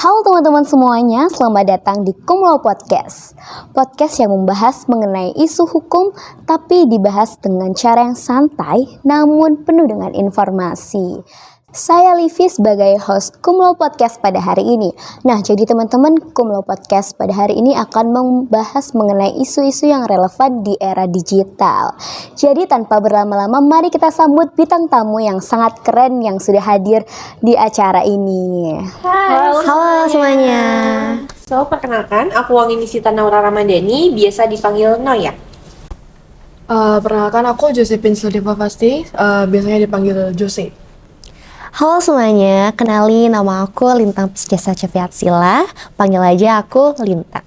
Halo teman-teman semuanya, selamat datang di Kumlo Podcast. Podcast yang membahas mengenai isu hukum tapi dibahas dengan cara yang santai namun penuh dengan informasi. Saya Livi sebagai host Kumlo Podcast pada hari ini. Nah, jadi teman-teman, Kumlo Podcast pada hari ini akan membahas mengenai isu-isu yang relevan di era digital. Jadi tanpa berlama-lama, mari kita sambut bintang tamu yang sangat keren yang sudah hadir di acara ini. Halo semuanya. So, perkenalkan, aku Wanginisita Naura Ramadhani, biasa dipanggil Noya. Perkenalkan aku Josephine Suldiva Fasti, biasanya dipanggil Jose. Halo semuanya, kenali nama aku Lintang Pusjasa Cepiatsila, panggil aja aku Lintang.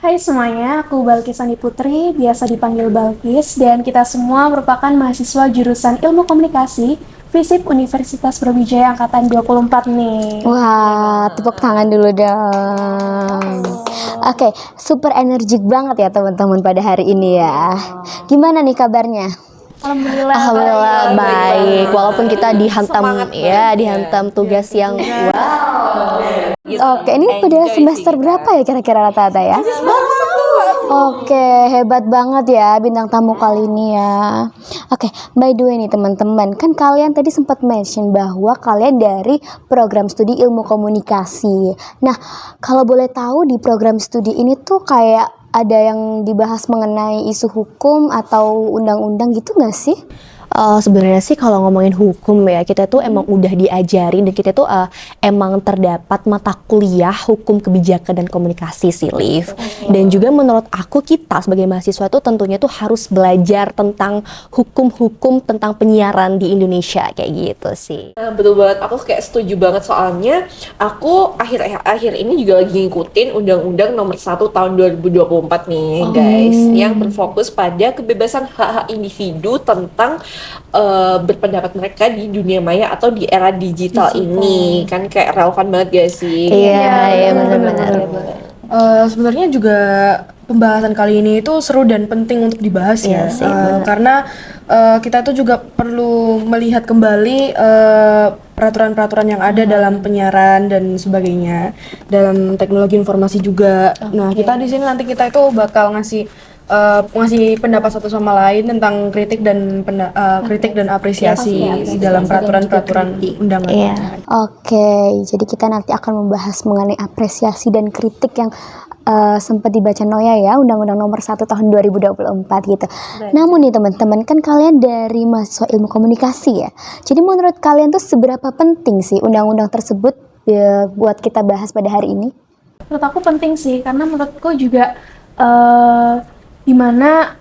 Hai semuanya, aku Balkis Andi Putri, biasa dipanggil Balkis, dan kita semua merupakan mahasiswa jurusan Ilmu Komunikasi FISIP Universitas Brawijaya Angkatan 24 nih. Wah, tepuk tangan dulu dong. Oke, super energik banget ya teman-teman pada hari ini ya. Gimana nih kabarnya? Alhamdulillah baik, walaupun kita dihantam tugas yang Oke, ini pada semester berapa ya kira-kira rata-rata ya? Oke, hebat banget ya bintang tamu kali ini ya. Oke, by the way nih teman-teman, kan kalian tadi sempat mention bahwa kalian dari program studi ilmu komunikasi. Nah, kalau boleh tahu di program studi ini tuh kayak ada yang dibahas mengenai isu hukum atau undang-undang gitu nggak sih? Sebenarnya sih kalau ngomongin hukum ya, kita tuh emang udah diajarin dan kita tuh emang terdapat mata kuliah hukum kebijakan dan komunikasi sih, Liv. Dan juga menurut aku kita sebagai mahasiswa tuh tentunya tuh harus belajar tentang hukum-hukum tentang penyiaran di Indonesia kayak gitu sih. Nah, betul banget, aku kayak setuju banget soalnya aku akhir ini juga lagi ngikutin Undang-Undang Nomor 1 Tahun 2024 nih guys, yang berfokus pada kebebasan hak-hak individu tentang berpendapat mereka di dunia maya atau di era digital ini. Kan kayak relevan banget gak sih? Iya benar-benar. Sebenarnya juga pembahasan kali ini itu seru dan penting untuk dibahas ya, karena kita tuh juga perlu melihat kembali peraturan-peraturan yang ada dalam penyiaran dan sebagainya, dalam teknologi informasi juga. Nah, kita di sini nanti kita itu bakal ngasih pendapat satu sama lain tentang kritik dan apresiasi di dalam peraturan-peraturan undangan. Oke, jadi kita nanti akan membahas mengenai apresiasi dan kritik yang sempat dibaca Noya ya, Undang-Undang Nomor 1 Tahun 2024 gitu. Namun nih teman-teman, kan kalian dari mahasiswa ilmu komunikasi ya. Jadi menurut kalian tuh seberapa penting sih undang-undang tersebut buat kita bahas pada hari ini? Menurut aku penting sih, karena menurutku juga di mana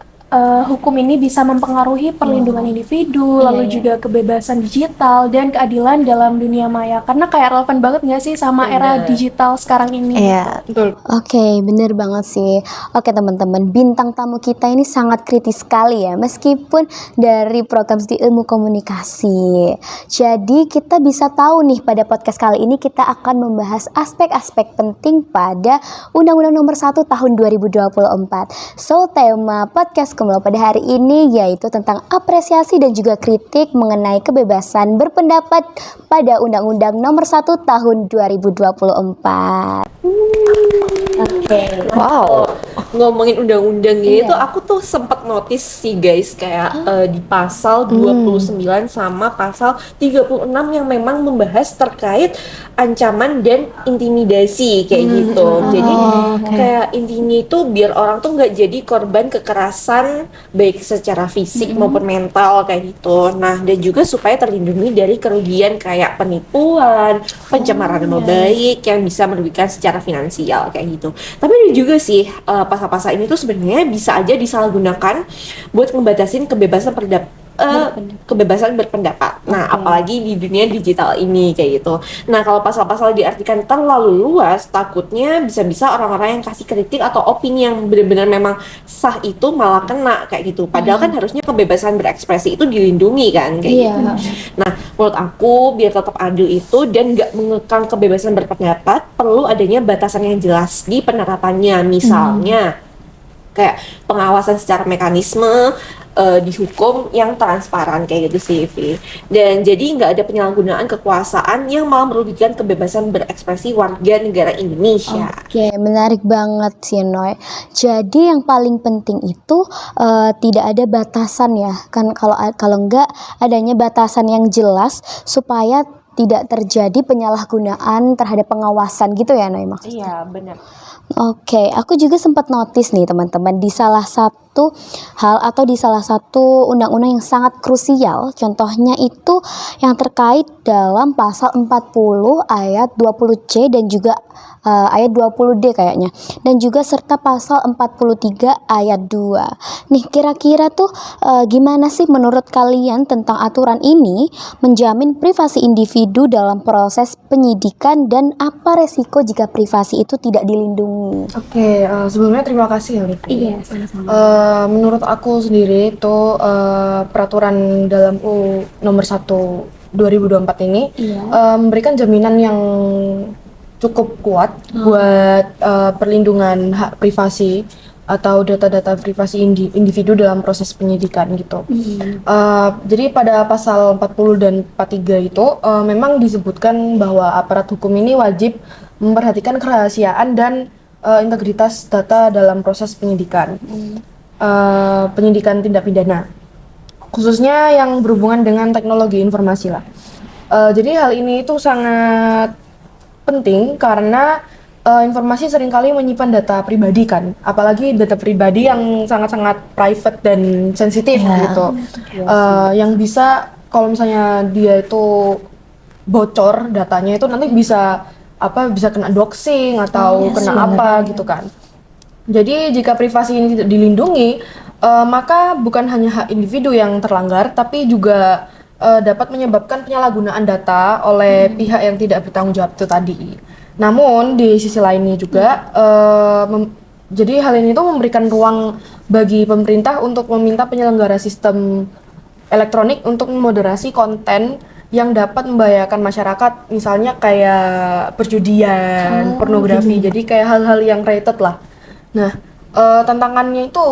hukum ini bisa mempengaruhi perlindungan individu, lalu juga kebebasan digital dan keadilan dalam dunia maya. Karena kayak relevan banget nggak sih sama era digital sekarang ini? Iya, betul. Oke, bener banget sih. Oke teman-teman, bintang tamu kita ini sangat kritis sekali ya, meskipun dari program studi ilmu komunikasi. Jadi kita bisa tahu nih pada podcast kali ini kita akan membahas aspek-aspek penting pada Undang-Undang Nomor 1 Tahun 2024. So, tema podcast Kumlo pada hari ini yaitu tentang apresiasi dan juga kritik mengenai kebebasan berpendapat pada Undang-Undang Nomor 1 Tahun 2024. wow. Ngomongin undang-undang gini tuh aku tuh sempat notice sih guys, kayak di pasal 29 sama pasal 36 yang memang membahas terkait ancaman dan intimidasi kayak gitu. Jadi kayak intinya itu biar orang tuh nggak jadi korban kekerasan baik secara fisik maupun mental kayak gitu. Nah, dan juga supaya terlindungi dari kerugian kayak penipuan, pencemaran nama baik yang bisa merugikan secara finansial kayak gitu. Tapi ada juga sih pasal-pasal ini tuh sebenarnya bisa aja disalahgunakan buat ngebatasin kebebasan berpendapat. Nah, apalagi di dunia digital ini kayak gitu. Nah, kalau pasal-pasal diartikan terlalu luas, takutnya bisa-bisa orang-orang yang kasih kritik atau opini yang benar-benar memang sah itu malah kena kayak gitu. Padahal kan harusnya kebebasan berekspresi itu dilindungi kan kayak gitu. Nah, menurut aku biar tetap adil itu dan nggak mengekang kebebasan berpendapat, perlu adanya batasan yang jelas di penerapannya. Misalnya kayak pengawasan secara mekanisme, di hukum yang transparan kayak gitu sih, Vi. Dan jadi nggak ada penyalahgunaan kekuasaan yang malah merugikan kebebasan berekspresi warga negara Indonesia. Oke, menarik banget sih Noy. Jadi yang paling penting itu tidak ada batasan ya. Kan kalau enggak adanya batasan yang jelas supaya tidak terjadi penyalahgunaan terhadap pengawasan gitu ya Noy maksudnya. Iya, benar. Oke, aku juga sempat notice nih teman-teman di salah satu hal atau di salah satu undang-undang yang sangat krusial. Contohnya itu yang terkait dalam pasal 40 ayat 20C dan juga ayat 20D kayaknya. Dan juga serta pasal 43 ayat 2. Nih kira-kira tuh gimana sih menurut kalian tentang aturan ini menjamin privasi individu dalam proses penyidikan dan apa resiko jika privasi itu tidak dilindungi? Oke, sebelumnya terima kasih ya Livi. Iya, sama-sama. Menurut aku sendiri itu peraturan dalam UU nomor 1 2024 ini memberikan jaminan yang cukup kuat buat perlindungan hak privasi atau data-data privasi individu dalam proses penyidikan gitu. Jadi pada pasal 40 dan 43 itu memang disebutkan bahwa aparat hukum ini wajib memperhatikan kerahasiaan dan integritas data dalam proses penyidikan, penyidikan tindak pidana, khususnya yang berhubungan dengan teknologi informasi lah. Jadi hal ini itu sangat penting karena informasi seringkali menyimpan data pribadi kan, apalagi data pribadi yang sangat-sangat private dan sensitif gitu, yang bisa kalau misalnya dia itu bocor datanya itu nanti bisa kena doxing atau kena apa gitu kan. Jadi jika privasi ini tidak dilindungi, maka bukan hanya hak individu yang terlanggar, tapi juga dapat menyebabkan penyalahgunaan data oleh pihak yang tidak bertanggung jawab itu tadi. Namun di sisi lainnya juga, jadi hal ini tuh memberikan ruang bagi pemerintah untuk meminta penyelenggara sistem elektronik untuk memoderasi konten yang dapat membahayakan masyarakat, misalnya kayak perjudian, pornografi, jadi kayak hal-hal yang rated lah. Nah, tantangannya itu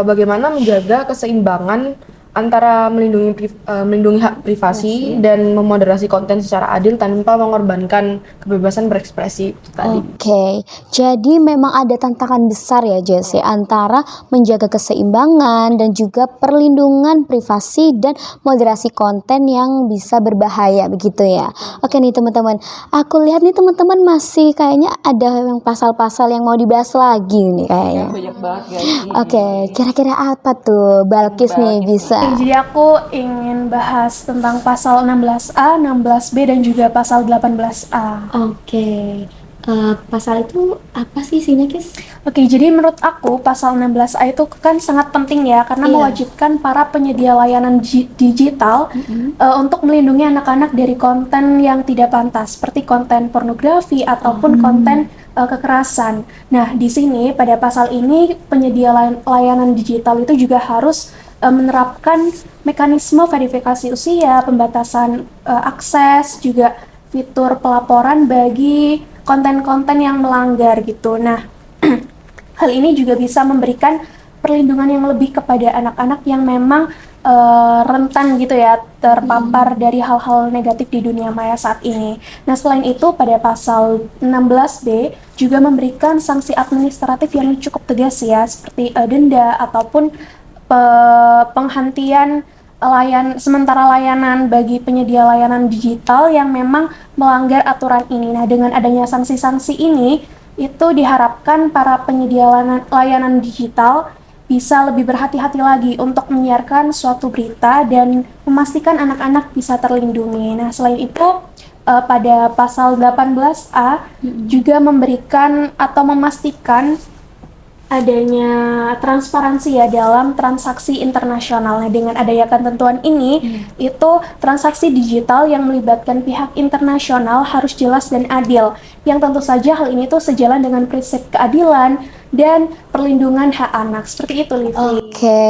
bagaimana menjaga keseimbangan antara melindungi hak privasi dan memoderasi konten secara adil tanpa mengorbankan kebebasan berekspresi tadi. Oke, jadi memang ada tantangan besar ya Jesse antara menjaga keseimbangan dan juga perlindungan privasi dan moderasi konten yang bisa berbahaya begitu ya. Oke nih teman-teman, aku lihat nih teman-teman masih kayaknya ada yang pasal-pasal yang mau dibahas lagi nih kayaknya. Banyak banget guys. Oke, kira-kira apa tuh Balkis nih bisa? Jadi aku ingin bahas tentang pasal 16A, 16B dan juga pasal 18A. Oke, pasal itu apa sih isinya Kis? Oke, jadi menurut aku pasal 16A itu kan sangat penting ya karena mewajibkan para penyedia layanan digital untuk melindungi anak-anak dari konten yang tidak pantas seperti konten pornografi ataupun konten kekerasan. Nah, di sini pada pasal ini penyedia layanan digital itu juga harus menerapkan mekanisme verifikasi usia, pembatasan akses, juga fitur pelaporan bagi konten-konten yang melanggar gitu. Nah, hal ini juga bisa memberikan perlindungan yang lebih kepada anak-anak yang memang rentan gitu ya terpapar dari hal-hal negatif di dunia maya saat ini. Nah, selain itu pada pasal 16B juga memberikan sanksi administratif yang cukup tegas ya, seperti denda ataupun penghentian sementara layanan bagi penyedia layanan digital yang memang melanggar aturan ini. Nah, dengan adanya sanksi-sanksi ini, itu diharapkan para penyedia layanan digital bisa lebih berhati-hati lagi untuk menyiarkan suatu berita dan memastikan anak-anak bisa terlindungi. Nah, selain itu, pada pasal 18A juga memberikan atau memastikan adanya transparansi ya dalam transaksi internasional. Nah, dengan adanya ketentuan ini, itu transaksi digital yang melibatkan pihak internasional harus jelas dan adil. Yang tentu saja hal ini tuh sejalan dengan prinsip keadilan dan perlindungan hak anak. Seperti itu, Livi. Oke,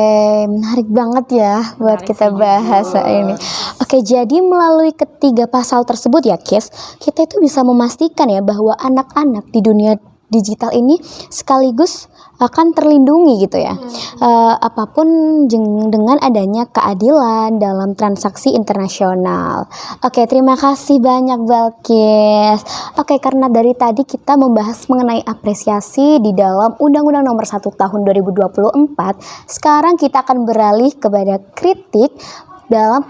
menarik banget ya buat kita bahas ini. Oke, jadi melalui ketiga pasal tersebut ya, Kis, kita itu bisa memastikan ya bahwa anak-anak di digital ini sekaligus akan terlindungi gitu ya. Apapun dengan adanya keadilan dalam transaksi internasional. Oke, terima kasih banyak Balkis. Oke, karena dari tadi kita membahas mengenai apresiasi di dalam Undang-Undang Nomor 1 Tahun 2024, sekarang kita akan beralih kepada kritik dalam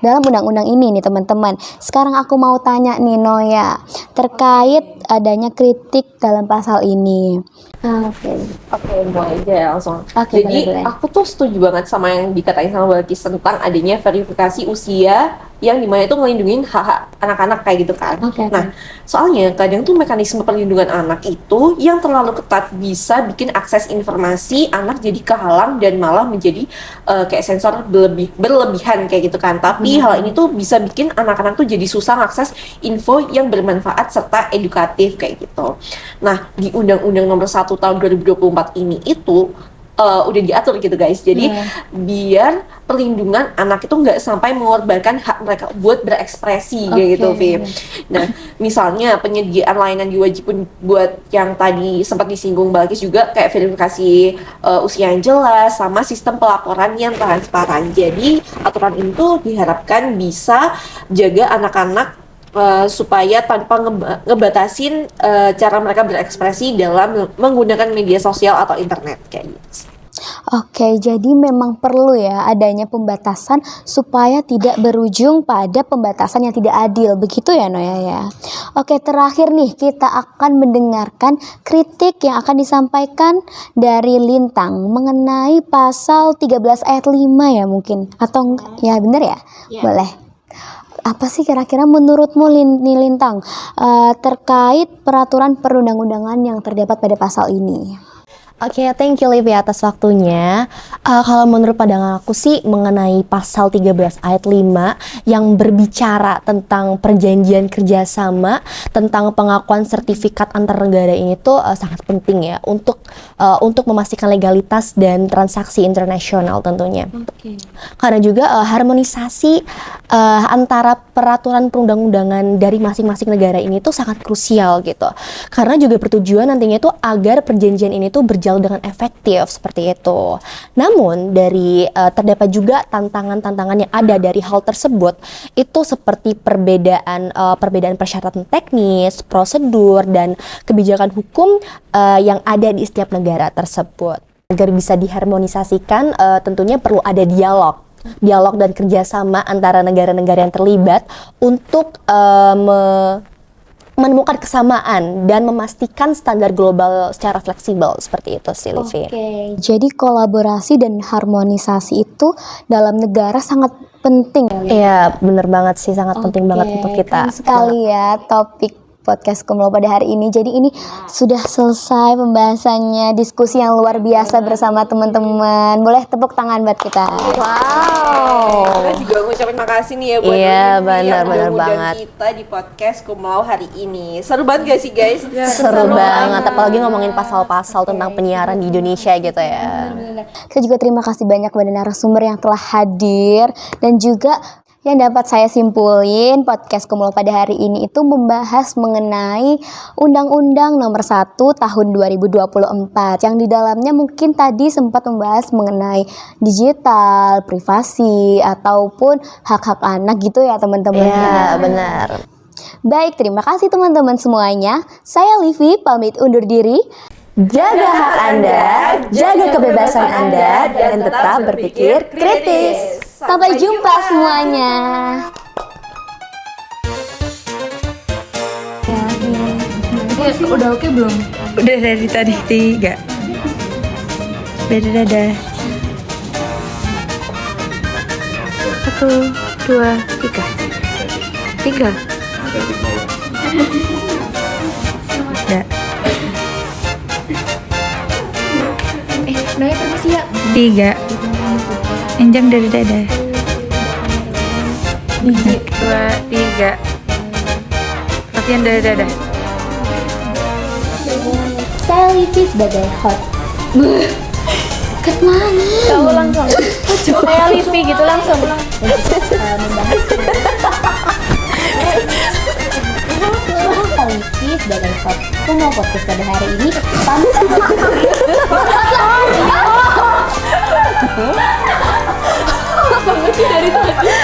undang-undang ini nih teman-teman. Sekarang aku mau tanya nih Noya, terkait adanya kritik dalam pasal ini. Oke, mulai aja ya langsung. Oke, Jadi boleh. aku tuh setuju banget sama yang dikatain sama Balkis tentang adanya verifikasi usia yang dimana itu ngelindungin hak-hak anak-anak kayak gitu kan. Oke. Nah, soalnya kadang tuh mekanisme perlindungan anak itu yang terlalu ketat bisa bikin akses informasi anak jadi kehalang dan malah menjadi kayak sensor berlebihan kayak gitu kan. Tapi hal ini tuh bisa bikin anak-anak tuh jadi susah akses info yang bermanfaat serta edukatif kayak gitu. Nah, di Undang-Undang Nomor 1 Tahun 2024 ini itu udah diatur gitu guys. Jadi biar perlindungan anak itu nggak sampai mengorbankan hak mereka buat berekspresi kayak gitu, Viv. Nah, misalnya penyediaan layanan diwajibkan buat yang tadi sempat disinggung Balkis juga kayak verifikasi usia yang jelas sama sistem pelaporan yang transparan. Jadi aturan itu diharapkan bisa jaga anak-anak supaya tanpa ngebatasin cara mereka berekspresi dalam menggunakan media sosial atau internet kayak gitu. Oke, jadi memang perlu ya adanya pembatasan supaya tidak berujung pada pembatasan yang tidak adil. Begitu ya Noya ya. Oke, terakhir nih kita akan mendengarkan kritik yang akan disampaikan dari Lintang mengenai pasal 13 ayat 5 ya mungkin. Atau ya benar ya? Boleh. Apa sih kira-kira menurutmu Lintang terkait peraturan perundang-undangan yang terdapat pada pasal ini? Oke, thank you Livia atas waktunya. Kalau menurut pandangan aku sih mengenai pasal 13 ayat 5 yang berbicara tentang perjanjian kerjasama, tentang pengakuan sertifikat antar negara ini tuh sangat penting ya untuk memastikan legalitas dan transaksi internasional tentunya. Karena juga harmonisasi antara peraturan perundang-undangan dari masing-masing negara ini tuh sangat krusial gitu. Karena juga bertujuan nantinya tuh agar perjanjian ini tuh berjalan dengan efektif seperti itu. Namun dari terdapat juga tantangan-tantangan yang ada dari hal tersebut itu seperti perbedaan persyaratan teknis, prosedur dan kebijakan hukum yang ada di setiap negara tersebut. Agar bisa diharmonisasikan tentunya perlu ada dialog dan kerjasama antara negara-negara yang terlibat untuk menemukan kesamaan dan memastikan standar global secara fleksibel seperti itu sih Livi. Oke, jadi kolaborasi dan harmonisasi itu dalam negara sangat penting ya. Iya, bener banget sih, sangat penting banget untuk kita. Keren sekali ya topik podcast Kumlo pada hari ini. Jadi ini sudah selesai pembahasannya, diskusi yang luar biasa bersama teman-teman. Boleh tepuk tangan buat kita. Wow. Kita juga ngucapin makasih nih ya buat Iya, Livi benar yang udah ngundang banget. kita di podcast Kumlau hari ini. Seru banget gak sih guys? Seru banget, apalagi ngomongin pasal-pasal tentang penyiaran di Indonesia gitu ya. Saya juga terima kasih banyak kepada narasumber yang telah hadir dan juga yang dapat saya simpulin podcast Kumlo pada hari ini itu membahas mengenai Undang-Undang Nomor 1 Tahun 2024 yang di dalamnya mungkin tadi sempat membahas mengenai digital, privasi ataupun hak-hak anak gitu ya teman-teman. Iya, benar. Baik, terima kasih teman-teman semuanya. Saya Livi pamit undur diri. Jaga hak Anda, jaga kebebasan Anda, dan tetap berpikir kritis. Sampai jumpa semuanya. Udah oke belum? Udah dari tadi 3. Dadah. 1, 2, 3. 3. Udah. Naya permisi ya. 3. Enjang dari dada. 1, 2, 3. Latihan dari dada. Saya Livi sebagai host. Deket banget. Kamu langsung. Saya Livi gitu langsung. Saya Livi sebagai Kumo Podcast pada hari ini. Pamit. Banget sih dari tadi.